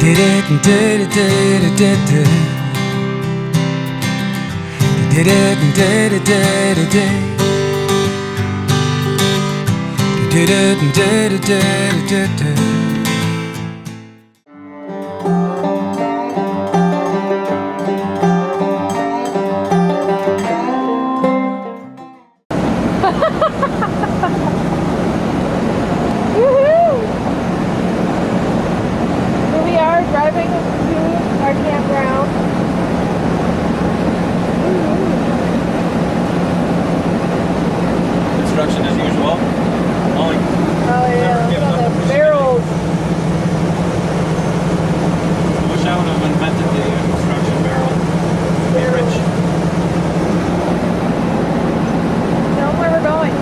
did it and did it, did it, did it. You did it and did it, did it, did. You did it and did it, did it, did it. Driving to our campground. Construction as usual. Oh yeah, look at the barrels. I wish I would have invented the construction barrel. Be rich. Tell them where we're going.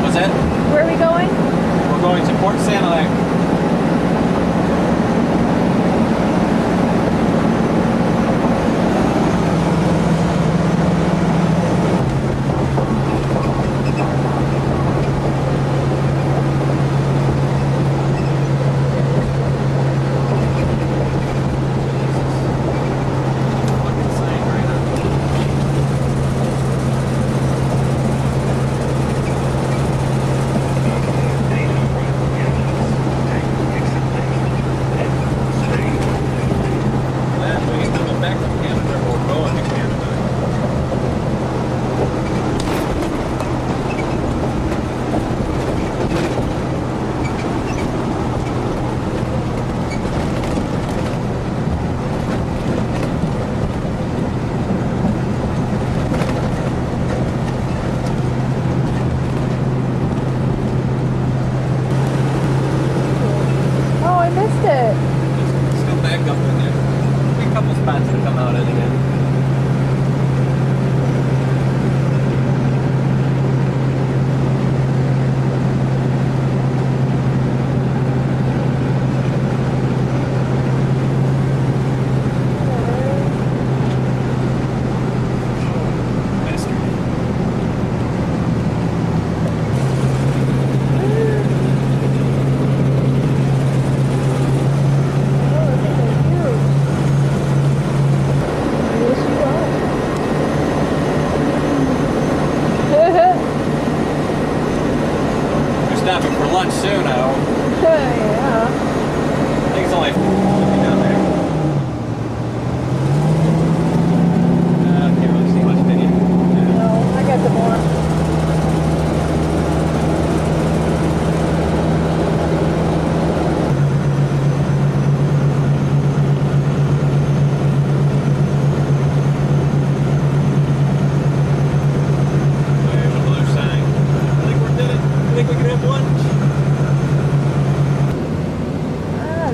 What's that? Where are we going? We're going to Port Sanilac. Still back up in there. A couple spots to come out in again. Stopping for lunch soon, I hope. Yeah. I think it's only 50 down there. I can't really see much video. No, I got some more. There's a blue sign. I think we did it. I think we can have lunch.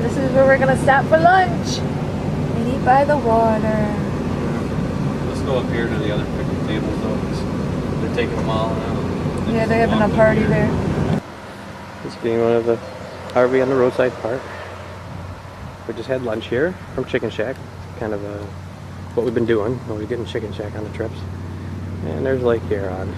This is where we're gonna stop for lunch and eat by the water. Let's go up here to the other picnic tables though, 'cause they're taking them all out. Yeah, they're having a party there. This being one of the RV on the roadside park. We just had lunch here from Chicken Shack. Kind of what we've been doing. We're getting Chicken Shack on the trips. And there's Lake Huron.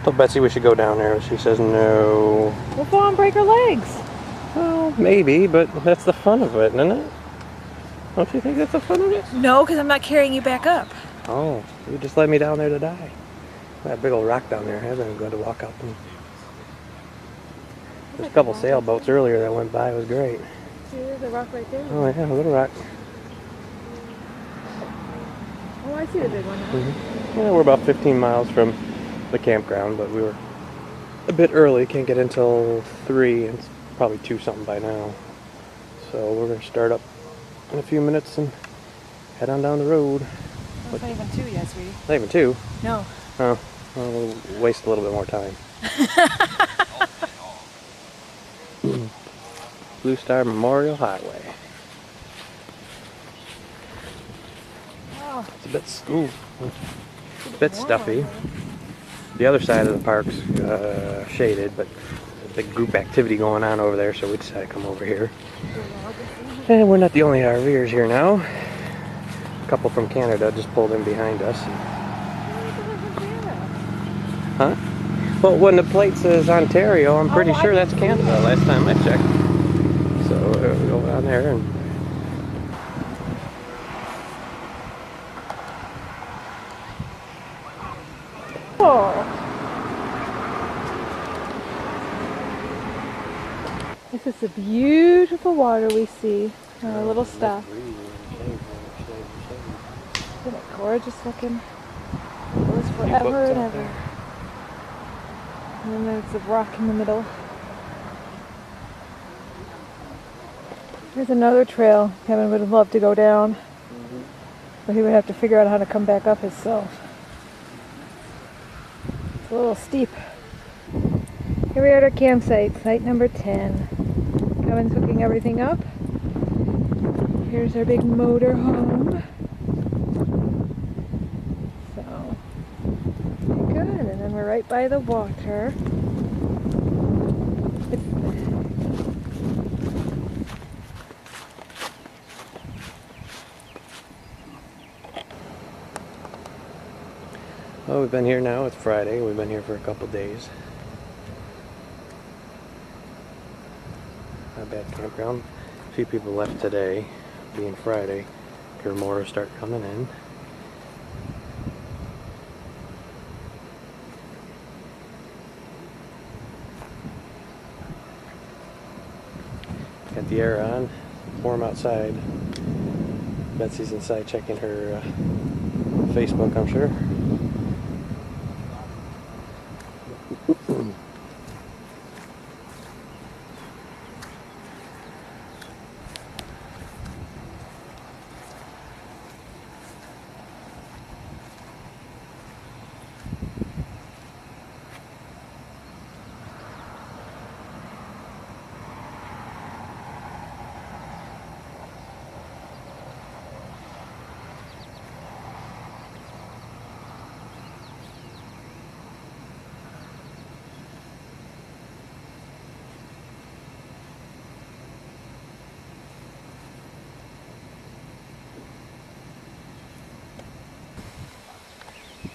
Told Betsy we should go down there. She says no. We'll fall and break our legs. Well, maybe, but that's the fun of it, isn't it? Don't you think that's the fun of it? No, because I'm not carrying you back up. Oh, you just let me down there to die. That big old rock down there. I haven't going to walk up. There's a couple sailboats earlier that went by. It was great. See, there's a rock right there. Oh yeah, a little rock. Oh, I see the big one now. Mm-hmm. Yeah, we're about 15 miles from the campground, but we were a bit early. Can't get in until 3, and it's probably 2 something by now. So we're going to start up in a few minutes and head on down the road. Well, it's not even 2 yet, sweetie. Not even 2? No. Oh, well, we'll waste a little bit more time. Blue Star Memorial Highway. Oh, It's a bit a bit stuffy. The other side of the park's shaded, but there's a big group activity going on over there, so we decided to come over here. And we're not the only RVers here now. A couple from Canada just pulled in behind us. Huh? Well, when the plate says Ontario, I'm pretty sure that's Canada last time I checked. So we go down there and this is the beautiful water we see on our little stop. Isn't it gorgeous looking? It goes forever and ever. And then there's a rock in the middle. There's another trail Kevin would have loved to go down. But he would have to figure out how to come back up himself. It's a little steep. Here we are at our campsite, site number 10. Kevin's hooking everything up. Here's our big motor home. So, good. And then we're right by the water. well, we've been here now. It's Friday. We've been here for a couple days. Not bad campground. A few people left today, being Friday. More start coming in. Got the air on. Warm outside. Betsy's inside checking her Facebook, I'm sure.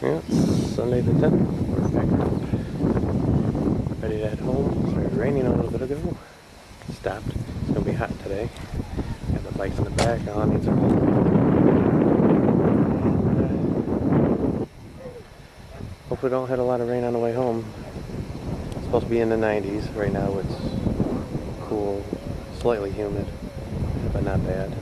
Yeah, it's Sunday the 10th. We're back up. Ready to head home. Started raining a little bit ago. Stopped. It's going to be hot today. Got the bikes in the back. Awnings are home. Hopefully don't hit a lot of rain on the way home. It's supposed to be in the 90s. Right now it's cool, slightly humid, but not bad.